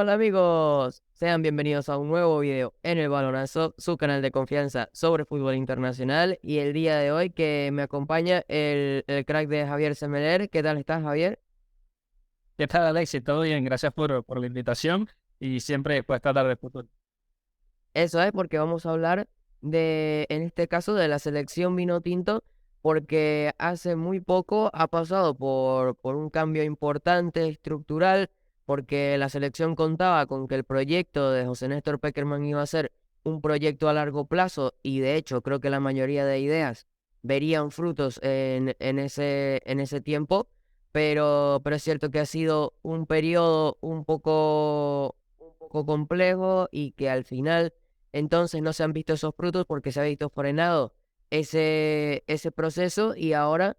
Hola amigos, sean bienvenidos a un nuevo video en el Balonazo, su canal de confianza sobre fútbol internacional. Y el día de hoy que me acompaña el crack de Javier Semeler. ¿Qué tal estás, Javier? ¿Qué tal, Alexis? ¿Todo bien? Gracias por la invitación y siempre pues tratar de fútbol. Eso es porque vamos a hablar en este caso, de la selección Vinotinto, porque hace muy poco ha pasado por un cambio importante, estructural, porque la selección contaba con que el proyecto de José Néstor Pekerman iba a ser un proyecto a largo plazo, y de hecho creo que la mayoría de ideas verían frutos en ese tiempo, pero es cierto que ha sido un periodo un poco complejo, y que al final entonces no se han visto esos frutos porque se ha visto frenado ese proceso. Y ahora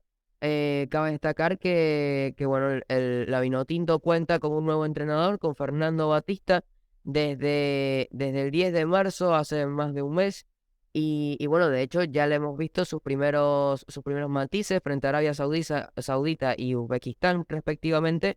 cabe destacar que bueno, la Vinotinto cuenta con un nuevo entrenador, con Fernando Batista, desde el 10 de marzo, hace más de un mes. Y bueno, de hecho ya le hemos visto sus primeros matices frente a Arabia Saudita y Uzbekistán respectivamente.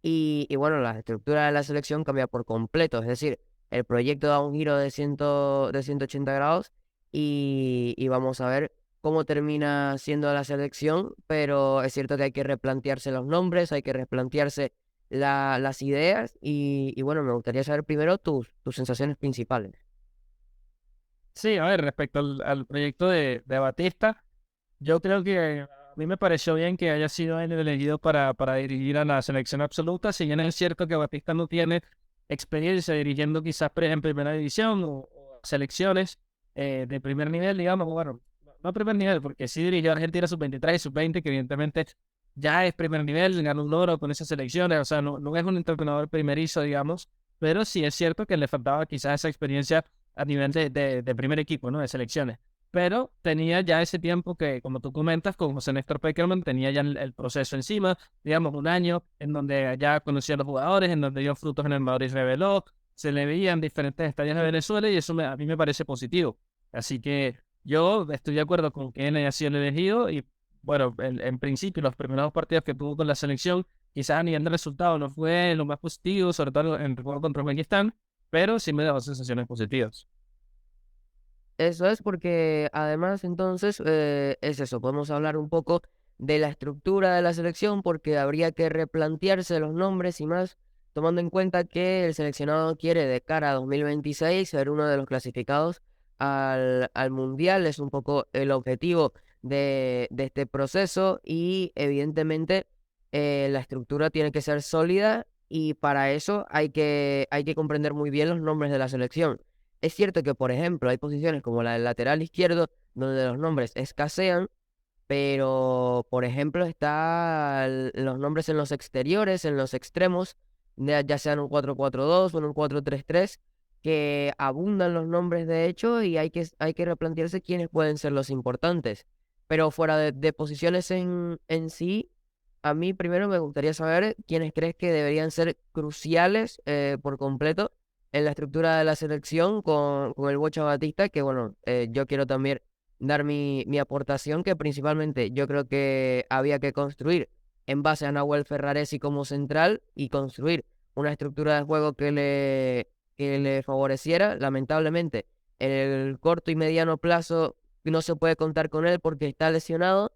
Y bueno, la estructura de la selección cambia por completo, es decir, el proyecto da un giro de 180 grados. Y vamos a ver cómo termina siendo la selección, pero es cierto que hay que replantearse los nombres, hay que replantearse las ideas. Y bueno, me gustaría saber primero tus sensaciones principales. Sí, a ver, respecto al proyecto de Batista, yo creo que a mí me pareció bien que haya sido él el elegido para dirigir a la selección absoluta. Si bien es cierto que Batista no tiene experiencia dirigiendo quizás en primera división o selecciones de primer nivel, digamos, bueno, no primer nivel, porque sí dirigió a Argentina sub-23 y sub-20, que evidentemente ya es primer nivel, ganó un logro con esas selecciones, o sea, no es un entrenador primerizo, digamos, pero sí es cierto que le faltaba quizás esa experiencia a nivel de primer equipo, ¿no? De selecciones. Pero tenía ya ese tiempo que, como tú comentas, con José Néstor Pekerman, tenía ya el proceso encima, digamos, un año en donde ya conocía a los jugadores, en donde dio frutos en el Madrid reveló, se le veían diferentes estadios de Venezuela y eso a mí me parece positivo. Así que yo estoy de acuerdo con que él haya sido el elegido y, bueno, en principio, los primeros dos partidos que tuvo con la selección, quizás a nivel de resultado no fue lo más positivo, sobre todo en el juego contra Uzbekistán, pero sí me dejó sensaciones positivas. Eso es porque además entonces es eso, podemos hablar un poco de la estructura de la selección, porque habría que replantearse los nombres y más, tomando en cuenta que el seleccionado quiere de cara a 2026 ser uno de los clasificados al Mundial. Es un poco el objetivo de este proceso. Y evidentemente la estructura tiene que ser sólida, y para eso hay que comprender muy bien los nombres de la selección. Es cierto que, por ejemplo, hay posiciones como la del lateral izquierdo donde los nombres escasean, pero, por ejemplo, están los nombres en los exteriores, en los extremos, ya sea en un 4-4-2 o en un 4-3-3, que abundan los nombres de hecho, y hay que replantearse quiénes pueden ser los importantes. Pero fuera de posiciones en sí, a mí primero me gustaría saber quiénes crees que deberían ser cruciales por completo en la estructura de la selección con el Bocha Batista, que bueno, yo quiero también dar mi aportación, que principalmente yo creo que había que construir en base a Nahuel Ferraresi como central, y construir una estructura de juego que le favoreciera. Lamentablemente, en el corto y mediano plazo no se puede contar con él porque está lesionado.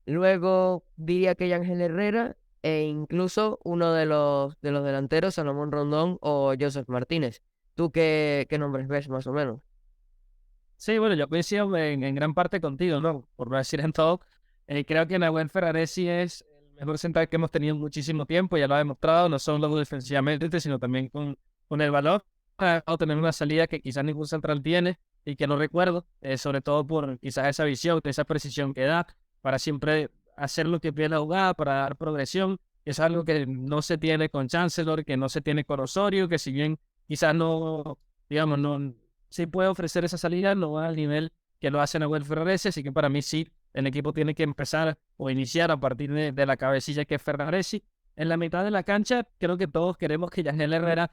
Luego diría que Ángel Herrera, e incluso uno de los delanteros, Salomón Rondón o Joseph Martínez. ¿Tú qué nombres ves más o menos? Sí, bueno, yo coincido en gran parte contigo, ¿no? Por no decir en todo. Creo que Nahuel Ferraresi es el mejor central que hemos tenido en muchísimo tiempo, ya lo ha demostrado, no solo defensivamente, sino también con el balón. Ha dejado tener una salida que quizás ningún central tiene y que no recuerdo, sobre todo por quizás esa visión, esa precisión que da para siempre hacer lo que pide la jugada, para dar progresión. Es algo que no se tiene con Chancellor, que no se tiene con Osorio, que si bien quizás no, digamos, no sí puede ofrecer esa salida, no va al nivel que lo hace Nahuel Ferraresi, así que para mí sí, el equipo tiene que empezar o iniciar a partir de la cabecilla que es Ferraresi. En la mitad de la cancha, creo que todos queremos que Yangel Herrera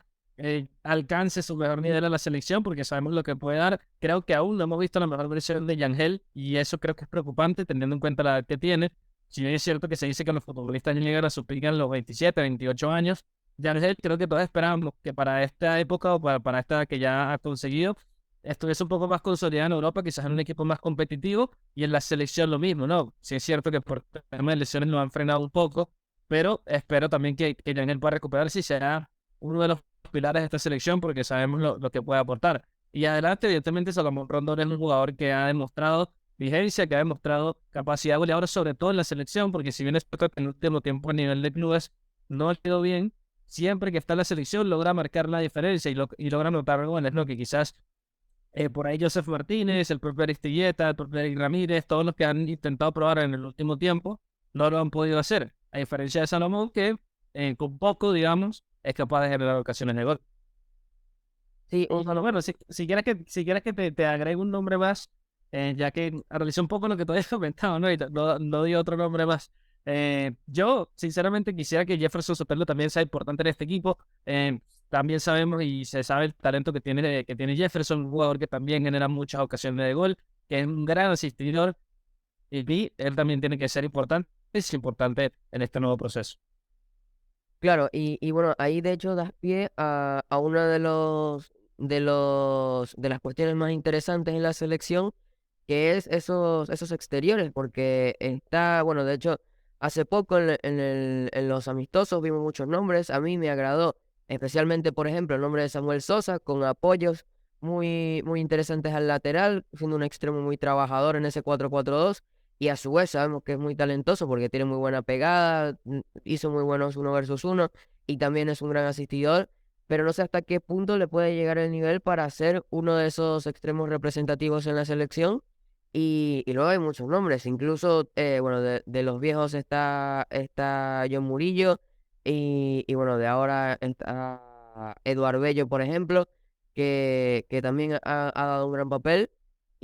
alcance su mejor nivel en la selección, porque sabemos lo que puede dar. Creo que aún no hemos visto la mejor versión de Yangel, y eso creo que es preocupante, teniendo en cuenta la edad que tiene. Si bien es cierto que se dice que los futbolistas llegan a su pico en los 27, 28 años, Yangel, creo que todos esperábamos que para esta época o para esta que ya ha conseguido, estuviese un poco más consolidado en Europa, quizás en un equipo más competitivo, y en la selección lo mismo, ¿no? Sí es cierto que por temas de lesiones lo han frenado un poco, pero espero también que Yangel pueda recuperarse y será uno de los pilares de esta selección porque sabemos lo que puede aportar. Y adelante, evidentemente, Salomón Rondón es un jugador que ha demostrado vigencia, que ha demostrado capacidad goleadora, sobre todo en la selección, porque si bien es cierto que en el último tiempo a nivel de clubes no ha ido bien, siempre que está en la selección logra marcar la diferencia y logra anotar goles, ¿no? Que quizás por ahí Joseph Martínez, el propio Aristilleta, el propio Eric Ramírez, todos los que han intentado probar en el último tiempo, no lo han podido hacer. A diferencia de Salomón, que con poco, digamos, es capaz de generar ocasiones de gol. Sí, Y bueno, si quieres que te agregue un nombre más, ya que analicé un poco lo que te había comentado, ¿no? Y no di otro nombre más. Yo, sinceramente, quisiera que Jefferson Sotelo también sea importante en este equipo. También sabemos y se sabe el talento que tiene Jefferson, un jugador que también genera muchas ocasiones de gol, que es un gran asistidor, y él también tiene que ser importante, es importante en este nuevo proceso. claro, y bueno, ahí de hecho das pie a uno de las cuestiones más interesantes en la selección, que es esos exteriores, porque está, bueno, de hecho, hace poco en los amistosos vimos muchos nombres, a mí me agradó especialmente, por ejemplo, el nombre de Samuel Sosa, con apoyos muy interesantes al lateral, siendo un extremo muy trabajador en ese 4-4-2, y a su vez sabemos que es muy talentoso porque tiene muy buena pegada, hizo muy buenos uno versus uno, y también es un gran asistidor, pero no sé hasta qué punto le puede llegar el nivel para ser uno de esos extremos representativos en la selección. Y luego hay muchos nombres, incluso, bueno, de los viejos está John Murillo, y bueno, de ahora está Eduard Bello, por ejemplo, que también ha dado un gran papel.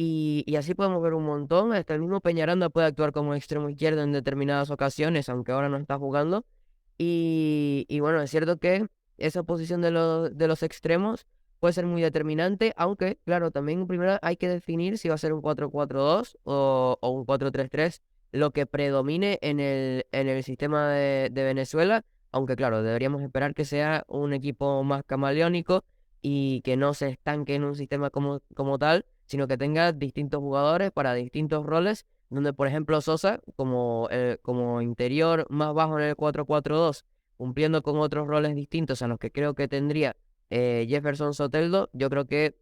Y así podemos ver un montón. Hasta el mismo Peñaranda puede actuar como extremo izquierdo en determinadas ocasiones, aunque ahora no está jugando. Y bueno, es cierto que esa posición de los extremos puede ser muy determinante, aunque, claro, también primero hay que definir si va a ser un 4-4-2 o un 4-3-3 lo que predomine en el sistema de Venezuela, aunque, claro, deberíamos esperar que sea un equipo más camaleónico y que no se estanque en un sistema como tal, sino que tenga distintos jugadores para distintos roles, donde, por ejemplo, Sosa, como interior más bajo en el 4-4-2, cumpliendo con otros roles distintos a los que creo que tendría Jefferson Soteldo, yo creo que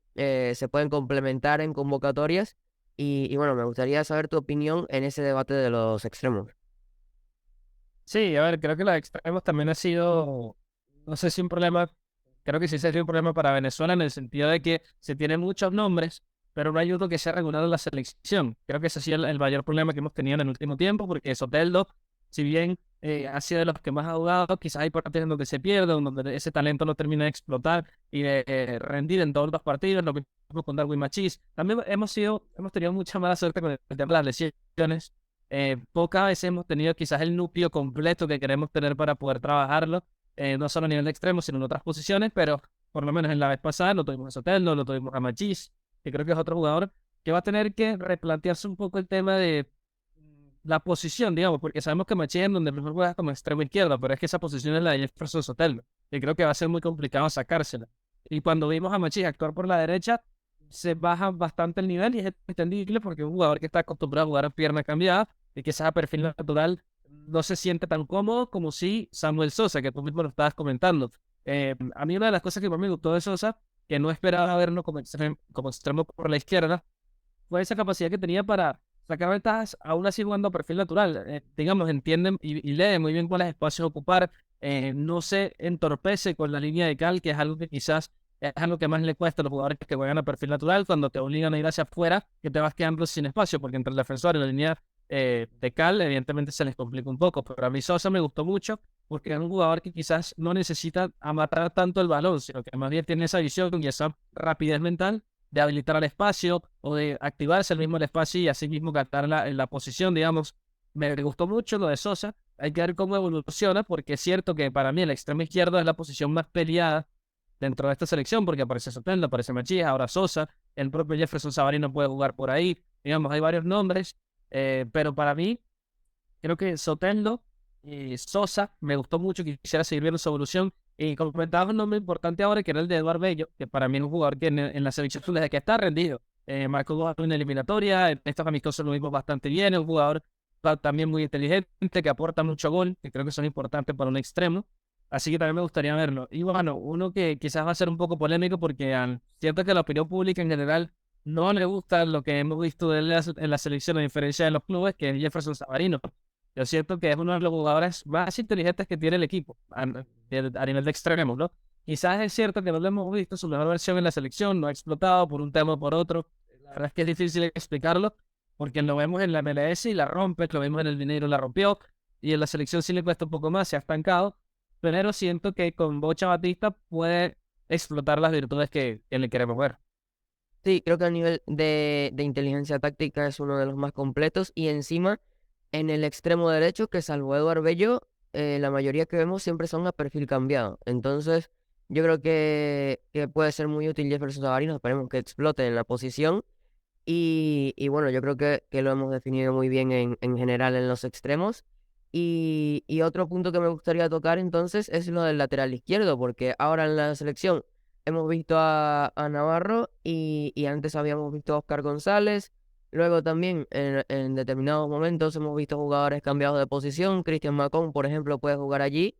se pueden complementar en convocatorias. Y bueno, me gustaría saber tu opinión en ese debate de los extremos. Sí, a ver, creo que los extremos también ha sido, no sé si un problema, creo que sí sería un problema para Venezuela en el sentido de que se tienen muchos nombres, pero no hay uno que sea regular en la selección. Creo que ese ha sido el mayor problema que hemos tenido en el último tiempo, porque Soteldo, si bien ha sido de los que más ha jugado, quizás hay partes en donde se pierde, donde ese talento no termina de explotar y de rendir en todos los partidos, lo mismo con Darwin Machís. También hemos tenido mucha mala suerte con el tema de las lesiones. Pocas veces hemos tenido quizás el núcleo completo que queremos tener para poder trabajarlo, no solo a nivel de extremo, sino en otras posiciones, pero por lo menos en la vez pasada lo tuvimos a Soteldo, lo tuvimos a Machís, que creo que es otro jugador que va a tener que replantearse un poco el tema de la posición, digamos, porque sabemos que Machís es donde mejor juega como extremo izquierdo, pero es que esa posición es la de Jefferson Soteldo, y creo que va a ser muy complicado sacársela. Y cuando vimos a Machís actuar por la derecha, se baja bastante el nivel y es entendible porque es un jugador que está acostumbrado a jugar a pierna cambiada y quizás a perfil natural no se siente tan cómodo como si Samuel Sosa, que tú mismo lo estabas comentando. A mí una de las cosas que más me gustó de Sosa, que no esperaba verlo como extremo por la izquierda, fue esa capacidad que tenía para sacar ventajas aún así jugando a perfil natural. Digamos, entienden y lee muy bien cuáles espacios ocupar, no se entorpece con la línea de cal, que es algo que quizás es algo que más le cuesta a los jugadores que juegan a perfil natural, cuando te obligan a ir hacia afuera, que te vas quedando sin espacio, porque entre el defensor y la línea de cal, evidentemente se les complica un poco. Pero a mí Sosa me gustó mucho, porque es un jugador que quizás no necesita amatar tanto el balón, sino que más bien tiene esa visión y esa rapidez mental de habilitar el espacio o de activarse el mismo el espacio y así mismo captar la posición, digamos. Me gustó mucho lo de Sosa. Hay que ver cómo evoluciona, porque es cierto que para mí el extremo izquierdo es la posición más peleada dentro de esta selección, porque aparece Soteldo, aparece Machís, ahora Sosa, el propio Jefferson Savarino puede jugar por ahí, digamos, hay varios nombres, pero para mí, creo que Soteldo y Sosa, me gustó mucho, quisiera seguir viendo su evolución, Y comentabas un nombre importante ahora, que era el de Eduardo Bello, que para mí es un jugador que en la selección desde que está rendido. Marcó goles en eliminatoria, en estos amistosos lo vimos bastante bien, es un jugador también muy inteligente, que aporta mucho gol, que creo que son importantes para un extremo. Así que también me gustaría verlo. Y bueno, uno que quizás va a ser un poco polémico porque siento que la opinión pública en general no le gusta lo que hemos visto de él en la selección, a diferencia de los clubes, que es Jefferson Savarino. Yo siento que es uno de los jugadores más inteligentes que tiene el equipo a nivel de extremos, ¿no? Quizás es cierto que no lo hemos visto su mejor versión en la selección, no ha explotado por un tema o por otro. La verdad es que es difícil explicarlo porque lo vemos en la MLS y la rompe, lo vemos en el dinero la rompió, y en la selección sí le cuesta un poco más, se ha estancado, pero siento que con Bocha Batista puede explotar las virtudes que le queremos ver. Sí, creo que a nivel de inteligencia táctica es uno de los más completos y encima en el extremo derecho, que salvo Eduardo Bello, la mayoría que vemos siempre son a perfil cambiado. Entonces, yo creo que puede ser muy útil Jefferson Savarino, esperemos que explote en la posición. Y bueno, yo creo que lo hemos definido muy bien en general en los extremos. Y otro punto que me gustaría tocar entonces es lo del lateral izquierdo, porque ahora en la selección hemos visto a Navarro y antes habíamos visto a Oscar González. Luego también en determinados momentos hemos visto jugadores cambiados de posición. Cristian Macón, por ejemplo, puede jugar allí.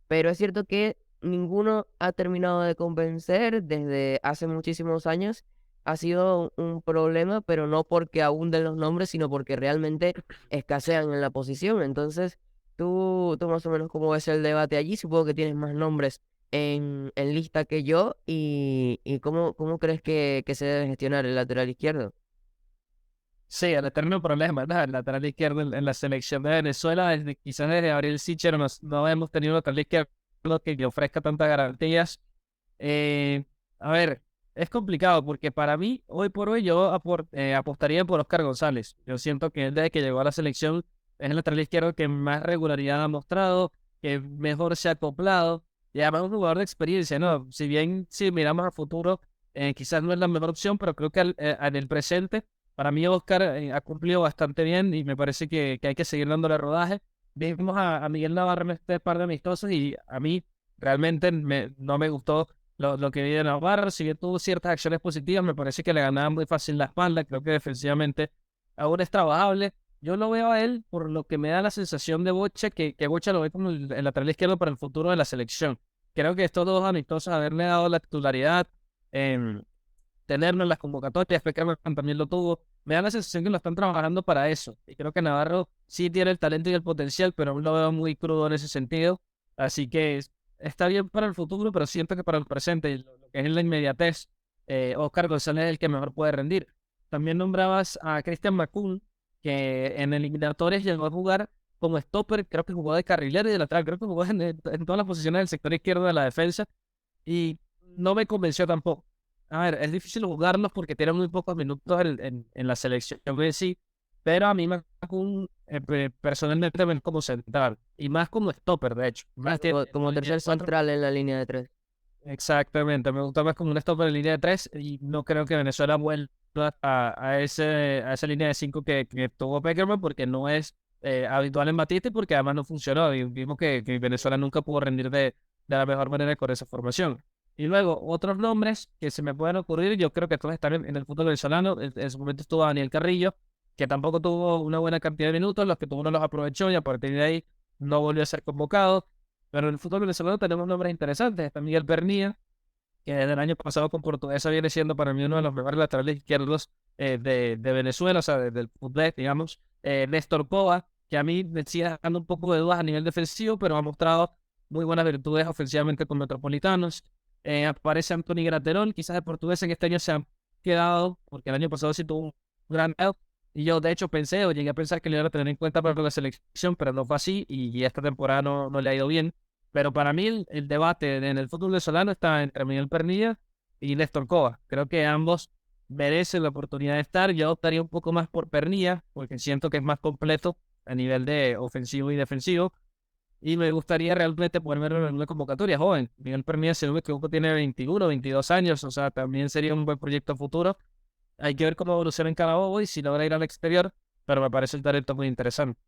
Pero es cierto que ninguno ha terminado de convencer desde hace muchísimos años. Ha sido un problema, pero no porque abunden los nombres, sino porque realmente escasean en la posición. Entonces, tú más o menos cómo ves el debate allí. Supongo que tienes más nombres en lista que yo. ¿Y cómo crees que se debe gestionar el lateral izquierdo? Sí, el eterno problema, ¿no? El lateral izquierdo en la selección de Venezuela, quizás desde Gabriel Sichero no hemos tenido un lateral izquierdo que le ofrezca tantas garantías. Eh, a ver, es complicado porque para mí, hoy por hoy, yo apostaría por Oscar González. Yo siento que él desde que llegó a la selección es el lateral izquierdo que más regularidad ha mostrado, que mejor se ha acoplado y además es un jugador de experiencia, ¿no? Si bien si miramos a futuro, quizás no es la mejor opción, pero creo que en el presente para mí, Oscar ha cumplido bastante bien y me parece que hay que seguir dándole rodaje. Vimos a Miguel Navarro en este par de amistosos y a mí realmente no me gustó lo que vi de Navarro. Si bien tuvo ciertas acciones positivas, me parece que le ganaba muy fácil la espalda. Creo que defensivamente aún es trabajable. Yo lo veo a él por lo que me da la sensación de Bocha, que Bocha lo ve como el lateral izquierdo para el futuro de la selección. Creo que estos dos amistosos, haberle dado la titularidad, tenerlo en las convocatorias, Peckerman también lo tuvo. Me da la sensación que lo están trabajando para eso. Y creo que Navarro sí tiene el talento y el potencial, pero aún lo veo muy crudo en ese sentido. Así que está bien para el futuro, pero siento que para el presente, lo que es en la inmediatez, Oscar González es el que mejor puede rendir. También nombrabas a Christian Macún, que en eliminatorias llegó a jugar como stopper, creo que jugó de carrilero y de lateral, creo que jugó en todas las posiciones del sector izquierdo de la defensa y no me convenció tampoco. A ver, es difícil jugarlos porque tienen muy pocos minutos en la selección en sí, pero a mí me personalmente me como central y más como stopper, de hecho. Más tiene Como línea de tercer cuatro. central en la línea de tres. Exactamente, me gusta más como un stopper en línea de 3 y no creo que Venezuela vuelva a esa línea de 5 que tuvo Peckerman porque no es habitual en Batista y porque además no funcionó. Y vimos que Venezuela nunca pudo rendir de la mejor manera con esa formación. Y luego, otros nombres que se me pueden ocurrir, yo creo que todos están en el fútbol venezolano. En su momento estuvo Daniel Carrillo, que tampoco tuvo una buena cantidad de minutos, los que tuvo no los aprovechó y a partir de ahí no volvió a ser convocado. Pero en el fútbol venezolano tenemos nombres interesantes. Está Miguel Pernía, que desde el año pasado con Portuguesa viene siendo para mí uno de los mejores laterales izquierdos de Venezuela, o sea, del fútbol, digamos. Néstor Cova, que a mí me sigue dando un poco de dudas a nivel defensivo, pero ha mostrado muy buenas virtudes ofensivamente con Metropolitanos. Aparece Anthony Graterol, quizás de Portuguesa que este año se ha quedado, porque el año pasado sí tuvo un gran help. Y yo, de hecho, pensé o llegué a pensar que le iba a tener en cuenta para la selección, pero no fue así y esta temporada no le ha ido bien. Pero para mí el debate en el fútbol venezolano está entre Miguel Pernilla y Néstor Cova. Creo que ambos merecen la oportunidad de estar. Yo optaría un poco más por Pernilla, porque siento que es más completo a nivel de ofensivo y defensivo. Y me gustaría realmente poder verlo en una convocatoria joven. Miguel Pernilla, si no me equivoco, tiene 21, 22 años, o sea, también sería un buen proyecto futuro. Hay que ver cómo evoluciona en Carabobo y si logra ir al exterior, pero me parece un talento muy interesante.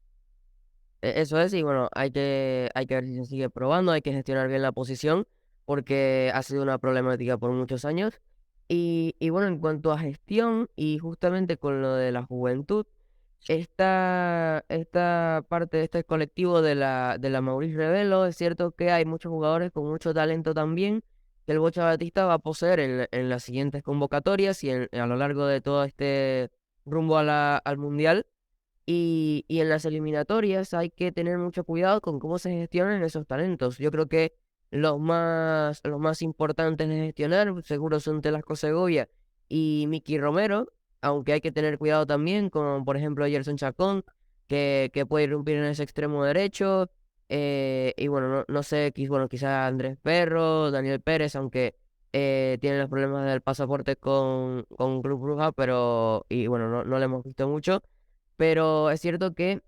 Eso es, y bueno, hay que ver si se sigue probando, hay que gestionar bien la posición, porque ha sido una problemática por muchos años. Y bueno, en cuanto a gestión, y justamente con lo de la juventud, esta parte de este colectivo de la Maurice Revelo, es cierto que hay muchos jugadores con mucho talento también, que el Bocha Batista va a poseer en las siguientes convocatorias y a lo largo de todo este rumbo al Mundial. Y en las eliminatorias hay que tener mucho cuidado con cómo se gestionan esos talentos. Yo creo que los más importantes de gestionar seguro son Telasco Segovia y Miki Romero, aunque hay que tener cuidado también con, por ejemplo, Gerson Chacón, que puede irrumpir en ese extremo derecho. Y bueno, no sé, bueno, quizá Andrés Perro, Daniel Pérez, aunque tienen los problemas del pasaporte con Club Bruja, pero, y bueno, no le hemos visto mucho, pero es cierto que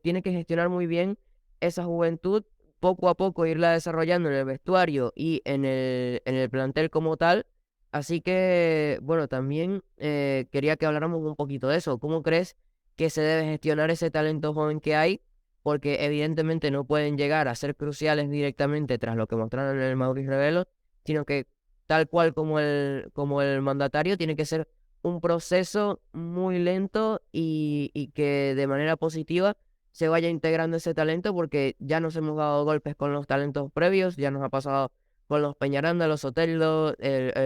tiene que gestionar muy bien esa juventud, poco a poco irla desarrollando en el vestuario y en el plantel como tal. Así que, bueno, también quería que habláramos un poquito de eso. ¿Cómo crees que se debe gestionar ese talento joven que hay? Porque evidentemente no pueden llegar a ser cruciales directamente tras lo que mostraron en el Maurice Revelo, sino que tal cual como el mandatario tiene que ser un proceso muy lento y que de manera positiva se vaya integrando ese talento, porque ya nos hemos dado golpes con los talentos previos, ya nos ha pasado con los Peñaranda, los Soteldo,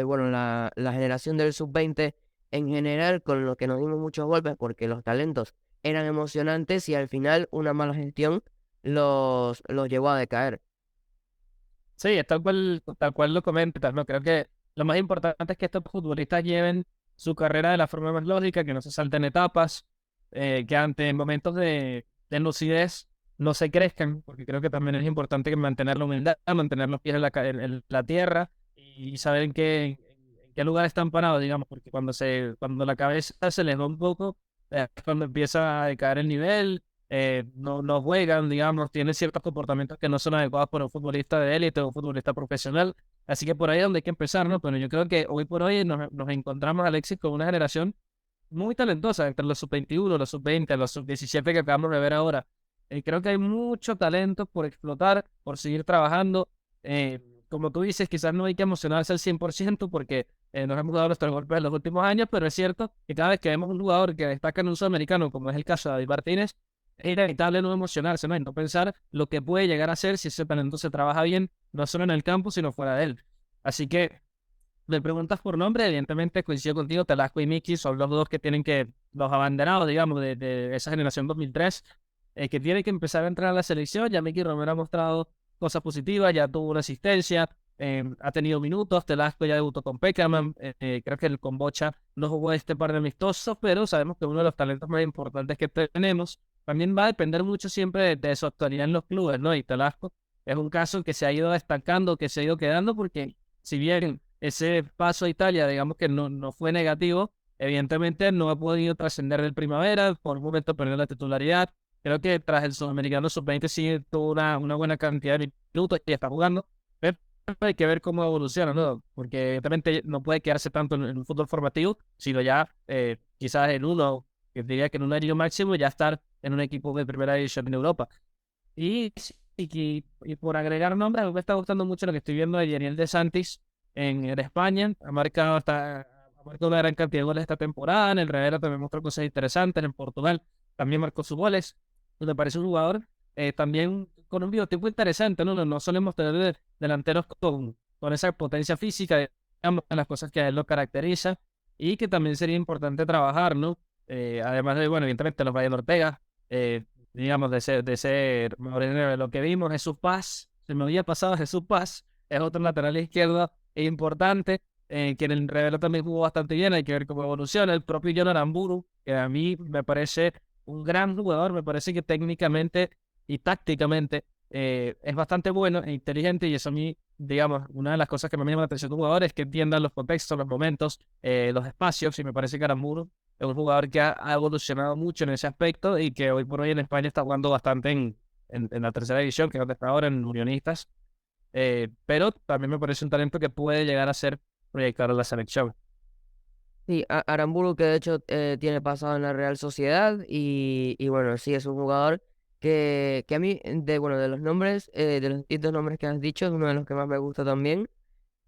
bueno, la generación del sub-20 en general, con lo que nos dimos muchos golpes porque los talentos eran emocionantes y al final una mala gestión los llevó a decaer. Sí, es tal cual lo comentas, ¿no? Creo que lo más importante es que estos futbolistas lleven su carrera de la forma más lógica, que no se salten etapas, que ante momentos de lucidez no se crezcan, porque creo que también es importante que mantener la humildad, mantener los pies en la tierra y saber en qué lugar están parados, digamos, porque cuando la cabeza se les va un poco, es cuando empieza a decaer el nivel, no juegan, digamos, tienen ciertos comportamientos que no son adecuados para un futbolista de élite o un futbolista profesional. Así que por ahí es donde hay que empezar, ¿no? Pero yo creo que hoy por hoy nos encontramos, Alexis, con una generación muy talentosa entre los sub-21, los sub-20, los sub-17 que acabamos de ver ahora. Creo que hay mucho talento por explotar, por seguir trabajando. Eh, Como tú dices, quizás no hay que emocionarse al 100% porque nos hemos dado nuestros golpes en los últimos años, pero es cierto que cada vez que vemos un jugador que destaca en un sudamericano, como es el caso de David Martínez, es inevitable no emocionarse, ¿no? Y no pensar lo que puede llegar a ser si ese talento se trabaja bien, no solo en el campo, sino fuera de él. Así que me preguntas por nombre, evidentemente coincido contigo, Telasco y Miki son los dos que tienen los abanderados, digamos, de esa generación 2003, que tienen que empezar a entrar a la selección. Ya Miki Romero ha mostrado cosas positivas, ya tuvo una asistencia, ha tenido minutos, Telasco ya debutó con Peckerman, creo que el con Bocha no jugó este par de amistosos, pero sabemos que uno de los talentos más importantes que tenemos también va a depender mucho siempre de su actualidad en los clubes, ¿no? Y Telasco es un caso que se ha ido destacando, que se ha ido quedando, porque si bien ese paso a Italia, digamos que no fue negativo, evidentemente no ha podido trascender del Primavera, por un momento perdió la titularidad. Creo que tras el Sudamericano Sub-20 sí tuvo una buena cantidad de minutos y está jugando, pero hay que ver cómo evoluciona, ¿no? Porque evidentemente no puede quedarse tanto en un fútbol formativo, sino ya quizás en uno, que diría que en un año máximo, ya estar en un equipo de primera división en Europa. Y por agregar nombres, a mí me está gustando mucho lo que estoy viendo de Yeriel de Santis en España. Ha marcado una gran cantidad de goles esta temporada. En el Real también mostró cosas interesantes. En Portugal también marcó sus goles. Me parece un jugador también con un biotipo interesante, ¿no? No solemos tener delanteros con esa potencia física, digamos, las cosas que a él lo caracteriza y que también sería importante trabajar, ¿no? Además de, bueno, evidentemente los Brian Ortega, digamos, de ser Moreno, lo que vimos, Jesús Paz, se me había pasado Jesús Paz, es otro lateral izquierdo importante, que en el Revelo también jugó bastante bien, hay que ver cómo evoluciona. El propio John Aramburu, que a mí me parece un gran jugador, me parece que técnicamente y tácticamente es bastante bueno e inteligente, y eso a mí, digamos, una de las cosas que me llama la atención de un jugador es que entiendan los contextos, los momentos, los espacios, y me parece que Aramburu es un jugador que ha evolucionado mucho en ese aspecto y que hoy por hoy en España está jugando bastante en la tercera división, que es donde está ahora, en Unionistas. Pero también me parece un talento que puede llegar a ser proyectado en la selección. Sí, Aramburu, que de hecho tiene pasado en la Real Sociedad y bueno, sí, es un jugador que a mí, bueno, de los nombres, de los distintos nombres que has dicho, es uno de los que más me gusta también.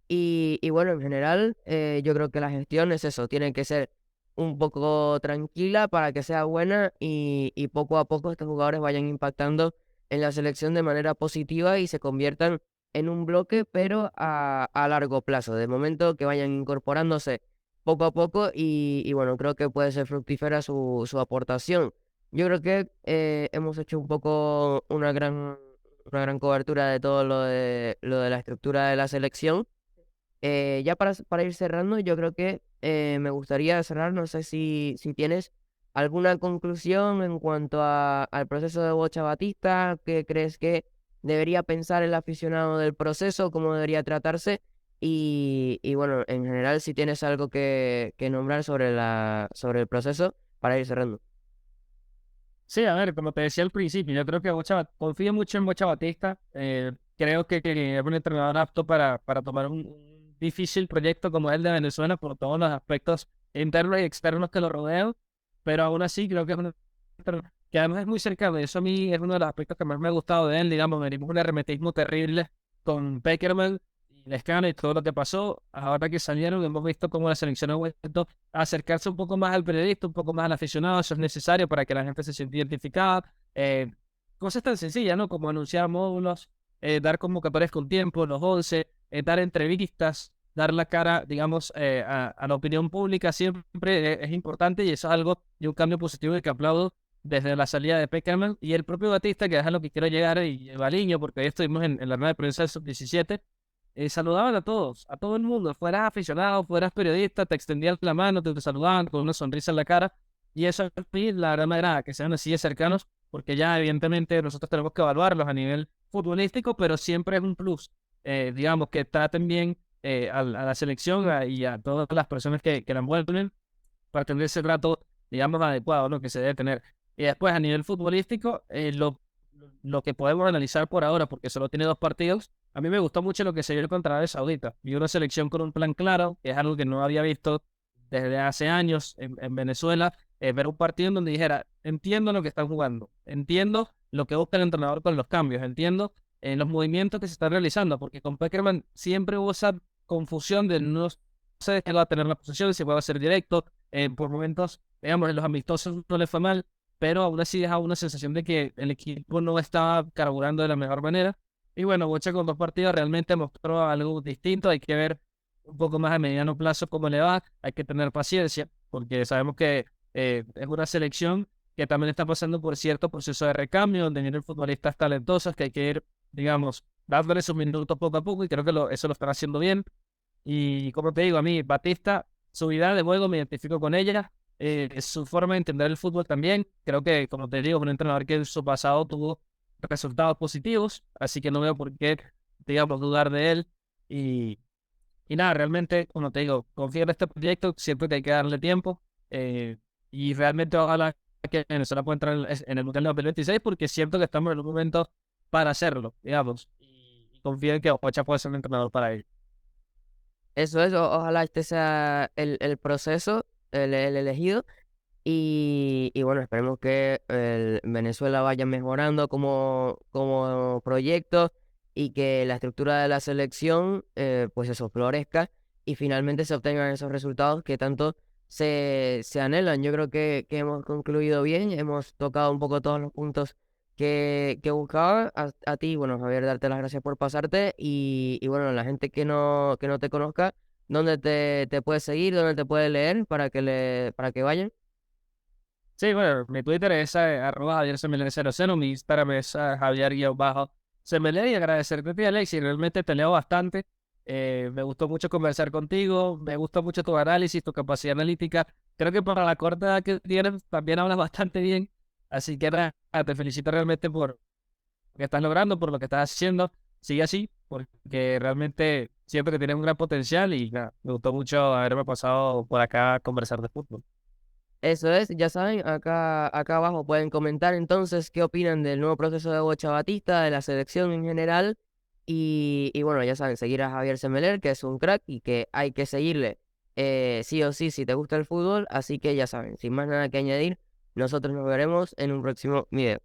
Y bueno, en general, yo creo que la gestión es eso, tiene que ser un poco tranquila para que sea buena y poco a poco estos jugadores vayan impactando en la selección de manera positiva y se conviertan en un bloque, pero a largo plazo. De momento que vayan incorporándose poco a poco y bueno, creo que puede ser fructífera su aportación. Yo creo que hemos hecho un poco una gran cobertura de todo lo de la estructura de la selección. Ya para ir cerrando, yo creo que me gustaría cerrar, no sé si tienes alguna conclusión en cuanto al proceso de Bocha Batista, qué crees que debería pensar el aficionado del proceso, cómo debería tratarse, y bueno, en general si tienes algo que nombrar sobre el proceso para ir cerrando. Sí, a ver, como te decía al principio, yo creo que confío mucho en Bocha Batista. Creo que es un entrenador apto para tomar un difícil proyecto como el de Venezuela por todos los aspectos internos y externos que lo rodean. Pero aún así, creo que es un entrenador que además es muy cercano. Y eso a mí es uno de los aspectos que más me ha gustado de él. Digamos, venimos un hermetismo terrible con Peckerman y Lescano y todo lo que pasó. Ahora que salieron, hemos visto cómo la selección ha vuelto acercarse un poco más al periodista, un poco más al aficionado, eso es necesario para que la gente se sienta identificada. Cosas tan sencillas, ¿no? Como anunciar módulos, dar convocatorias con tiempo, los 11, dar entrevistas, dar la cara, digamos, a la opinión pública siempre es importante y eso es algo y un cambio positivo y que aplaudo desde la salida de Peckerman y el propio Batista, que es a lo que quiero llegar, y Baliño, porque hoy estuvimos en la rueda de prensa del Sub-17, saludaban a todos, a todo el mundo, fueras aficionado, fueras periodista, te extendían la mano, te saludaban con una sonrisa en la cara, y eso a mí la verdad me agrada, que sean así de cercanos, porque ya evidentemente nosotros tenemos que evaluarlos a nivel futbolístico, pero siempre es un plus, digamos, que traten bien a la selección y a todas las personas que la envuelven para tener ese trato, digamos, adecuado, ¿no? Que se debe tener. Y después a nivel futbolístico, lo que podemos analizar por ahora, porque solo tiene 2 partidos, a mí me gustó mucho lo que se vio contra Arabia Saudita. Vi una selección con un plan claro, que es algo que no había visto desde hace años en Venezuela. Ver un partido en donde dijera, entiendo lo que están jugando, entiendo lo que busca el entrenador con los cambios, entiendo los movimientos que se están realizando, porque con Peckerman siempre hubo esa confusión de no sé si va a tener la posesión, si puede ser directo. Por momentos, digamos, en los amistosos no le fue mal, pero aún así deja una sensación de que el equipo no estaba carburando de la mejor manera. Y bueno, Bocha con 2 partidos realmente mostró algo distinto. Hay que ver un poco más a mediano plazo cómo le va. Hay que tener paciencia, porque sabemos que es una selección que también está pasando por cierto proceso de recambio, donde vienen futbolistas talentosos que hay que ir, digamos, dándole sus minutos poco a poco, y creo que eso lo están haciendo bien. Y como te digo, a mí, Batista, su idea de juego me identifico con ella, su forma de entender el fútbol también. Creo que, como te digo, es un entrenador que en su pasado tuvo resultados positivos, así que no veo por qué, digamos, dudar de él. Y, y nada, realmente, como te digo, confío en este proyecto, siempre que hay que darle tiempo. eh, y realmente ojalá que Venezuela pueda entrar en el Mundial de 2026, porque siento que estamos en un momento para hacerlo, digamos. Y confío en que Ocha puede ser un entrenador para ello. Eso es, ojalá este sea el proceso, el elegido. Y bueno, esperemos que Venezuela vaya mejorando como proyecto y que la estructura de la selección, pues eso, florezca y finalmente se obtengan esos resultados que tanto se anhelan. Yo creo que hemos concluido bien, hemos tocado un poco todos los puntos que buscaba. A ti, bueno, Javier, darte las gracias por pasarte y bueno, la gente que no te conozca, ¿dónde te puede seguir, dónde te puede leer para que vayan? Sí, bueno, mi Twitter es @JavierSemeler00, mi Instagram es Javier-Semeler, y agradecerte a ti, Alex, y realmente te leo bastante. Me gustó mucho conversar contigo, me gusta mucho tu análisis, tu capacidad analítica. Creo que para la corta edad que tienes también hablas bastante bien, así que nada, te felicito realmente por lo que estás logrando, por lo que estás haciendo. Sigue así, porque realmente siento que tienes un gran potencial y nada, me gustó mucho haberme pasado por acá a conversar de fútbol. Eso es, ya saben, acá abajo pueden comentar entonces qué opinan del nuevo proceso de Bocha Batista, de la selección en general. Y bueno, ya saben, seguir a Javier Semeler, que es un crack y que hay que seguirle. sí o sí si te gusta el fútbol, así que ya saben, sin más nada que añadir, nosotros nos veremos en un próximo video.